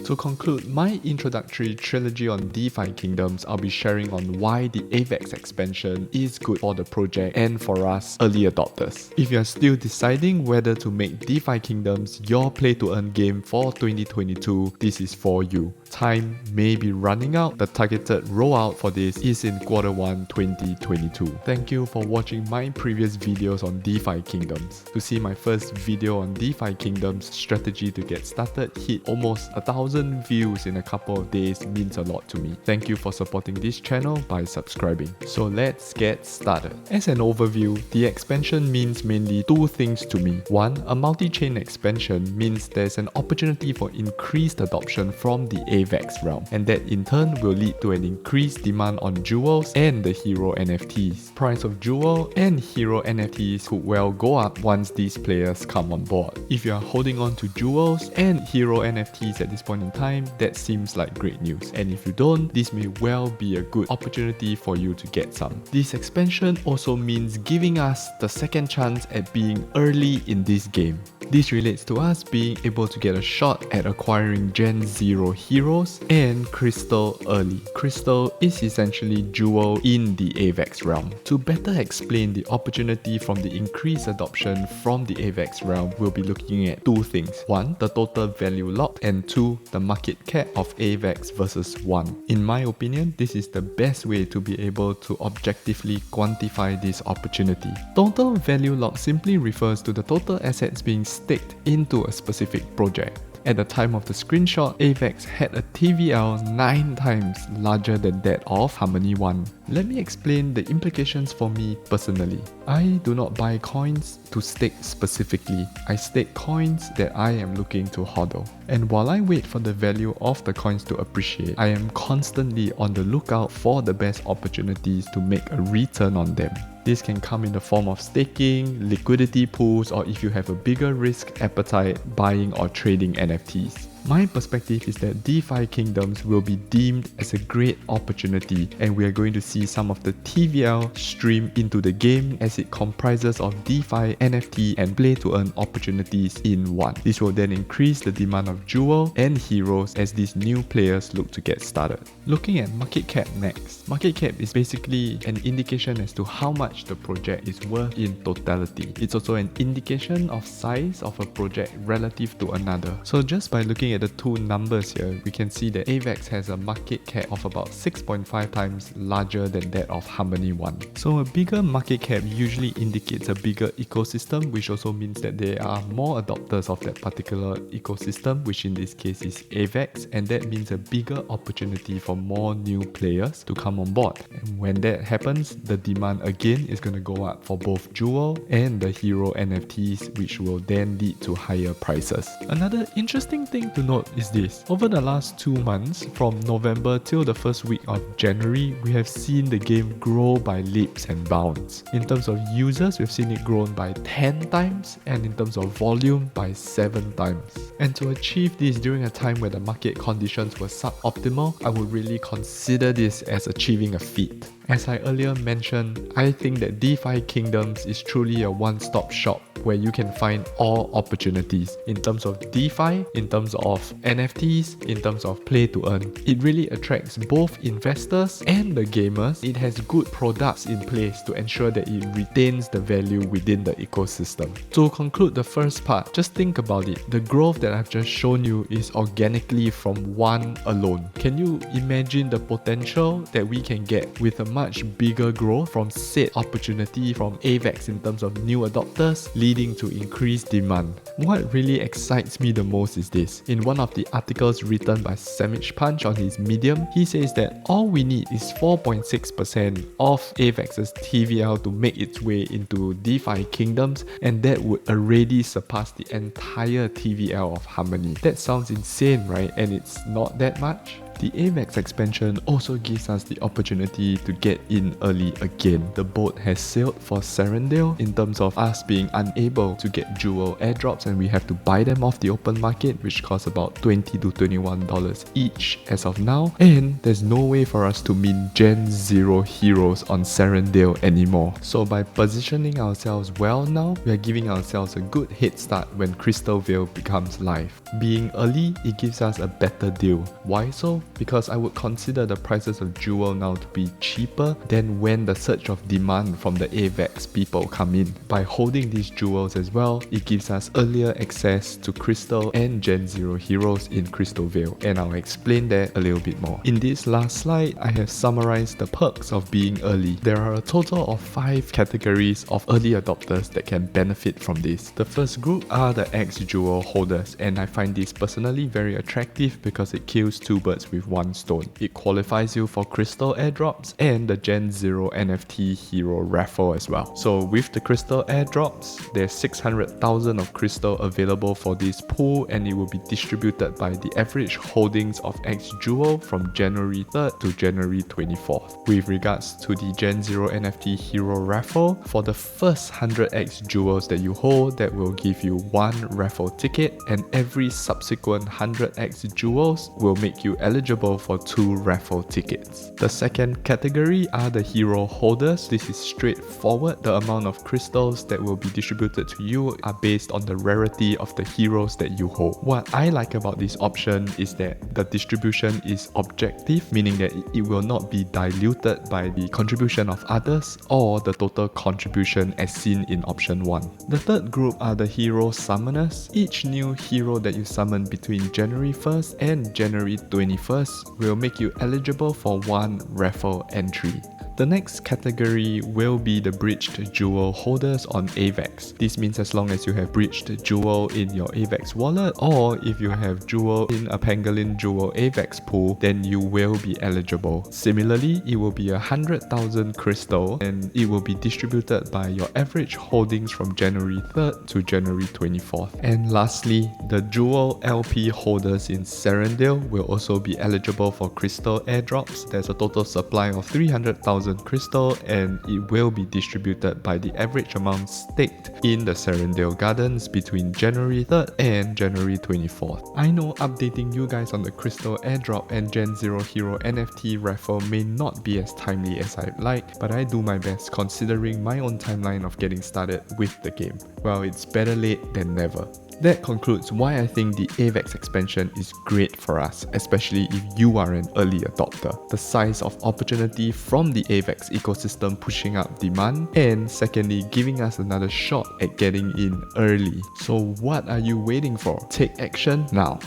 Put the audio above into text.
To conclude my introductory trilogy on DeFi Kingdoms, I'll be sharing on why the AVAX expansion is good for the project and for us early adopters. If you're still deciding whether to make DeFi Kingdoms your play to earn game for 2022, this is for you. Time may be running out. The targeted rollout for this is in Q1 2022. Thank you for watching my previous videos on DeFi Kingdoms. To see my first video on DeFi Kingdoms strategy to get started hit almost 1,000 views in a couple of days means a lot to me. Thank you for supporting this channel by subscribing. So let's get started. As an overview, the expansion means mainly two things to me. One, a multi-chain expansion means there's an opportunity for increased adoption from the AVAX realm, and that in turn will lead to an increased demand on jewels and the hero NFTs. Price of jewel and hero NFTs could well go up once these players come on board. If you are holding on to jewels and hero NFTs at this point in time, that seems like great news. And if you don't, this may well be a good opportunity for you to get some. This expansion also means giving us the second chance at being early in this game. This relates to us being able to get a shot at acquiring Gen 0 heroes and Crystal early. Crystal is essentially jewel in the AVAX realm. To better explain the opportunity from the increased adoption from the AVAX realm, we'll be looking at two things. One, the total value locked, and two, the market cap of AVAX versus 1. In my opinion, this is the best way to be able to objectively quantify this opportunity. Total value locked simply refers to the total assets being staked into a specific project. At the time of the screenshot, AVAX had a TVL 9 times larger than that of Harmony 1. Let me explain the implications for me personally. I do not buy coins to stake specifically. I stake coins that I am looking to hodl. And while I wait for the value of the coins to appreciate, I am constantly on the lookout for the best opportunities to make a return on them. This can come in the form of staking, liquidity pools, or if you have a bigger risk appetite, buying or trading NFTs. My perspective is that DeFi Kingdoms will be deemed as a great opportunity, and we are going to see some of the TVL stream into the game as it comprises of DeFi, NFT and play to earn opportunities in one. This will then increase the demand of jewel and heroes as these new players look to get started. Looking at market cap next. Market cap is basically an indication as to how much the project is worth in totality. It's also an indication of size of a project relative to another. So just by looking at the two numbers here, we can see that AVAX has a market cap of about 6.5 times larger than that of Harmony 1. So a bigger market cap usually indicates a bigger ecosystem, which also means that there are more adopters of that particular ecosystem, which in this case is AVAX, and that means a bigger opportunity for more new players to come on board. And when that happens, the demand again is going to go up for both jewel and the hero NFTs, which will then lead to higher prices. Another interesting thing to note is this. Over the last 2 months, from November till the first week of January, we have seen the game grow by leaps and bounds. In terms of users, we've seen it grown by 10 times, and in terms of volume by 7 times. And to achieve this during a time where the market conditions were suboptimal, I would really consider this as achieving a feat. As I earlier mentioned, I think that DeFi Kingdoms is truly a one-stop shop where you can find all opportunities in terms of DeFi, in terms of NFTs, in terms of play to earn. It really attracts both investors and the gamers. It has good products in place to ensure that it retains the value within the ecosystem. To conclude the first part, just think about it. The growth that I've just shown you is organically from one alone. Can you imagine the potential that we can get with a much bigger growth from said opportunity from AVAX in terms of new adopters, leading to increased demand? What really excites me the most is this. In one of the articles written by Sandwich Punch on his Medium, he says that all we need is 4.6% of AVAX's TVL to make its way into DeFi Kingdoms, and that would already surpass the entire TVL of Harmony. That sounds insane, right? And it's not that much. The AVAX expansion also gives us the opportunity to get in early again. The boat has sailed for Serendale in terms of us being unable to get jewel airdrops, and we have to buy them off the open market, which costs about $20 to $21 each as of now, and there's no way for us to mint Gen 0 heroes on Serendale anymore. So by positioning ourselves well now, we are giving ourselves a good head start when Crystal Veil becomes live. Being early, it gives us a better deal. Why so? Because I would consider the prices of jewel now to be cheaper than when the surge of demand from the AVAX people come in. By holding these jewels as well, it gives us earlier access to Crystal and Gen 0 heroes in Crystal Veil, and I'll explain that a little bit more. In this last slide, I have summarized the perks of being early. There are a total of 5 categories of early adopters that can benefit from this. The first group are the X jewel holders, and I find this personally very attractive because it kills 2 birds with 1 stone. It qualifies you for crystal airdrops and the Gen 0 NFT hero raffle as well. So with the crystal airdrops, there's 600,000 of crystal available for this pool, and it will be distributed by the average holdings of X jewel from January 3rd to January 24th. With regards to the Gen 0 NFT hero raffle, for the first 100 X jewels that you hold, that will give you 1 raffle ticket, and every subsequent 100 X jewels will make you eligible for 2 raffle tickets. The second category are the hero holders. This is straightforward. The amount of crystals that will be distributed to you are based on the rarity of the heroes that you hold. What I like about this option is that the distribution is objective, meaning that it will not be diluted by the contribution of others or the total contribution as seen in option 1. The third group are the hero summoners. Each new hero that you summon between January 1st and January 21st will make you eligible for 1 raffle entry. The next category will be the breached jewel holders on AVAX. This means as long as you have breached jewel in your AVAX wallet, or if you have jewel in a Pangolin jewel AVAX pool, then you will be eligible. Similarly, it will be 100,000 crystal, and it will be distributed by your average holdings from January 3rd to January 24th. And lastly, the jewel LP holders in Serendale will also be eligible for crystal airdrops. There's a total supply of 300,000 crystal, and it will be distributed by the average amount staked in the Serendale Gardens between January 3rd and January 24th. I know updating you guys on the crystal airdrop and Gen 0 hero NFT raffle may not be as timely as I'd like, but I do my best considering my own timeline of getting started with the game. Well, it's better late than never. That concludes why I think the AVAX expansion is great for us, especially if you are an early adopter. The size of opportunity from the AVAX ecosystem pushing up demand, and secondly, giving us another shot at getting in early. So what are you waiting for? Take action now.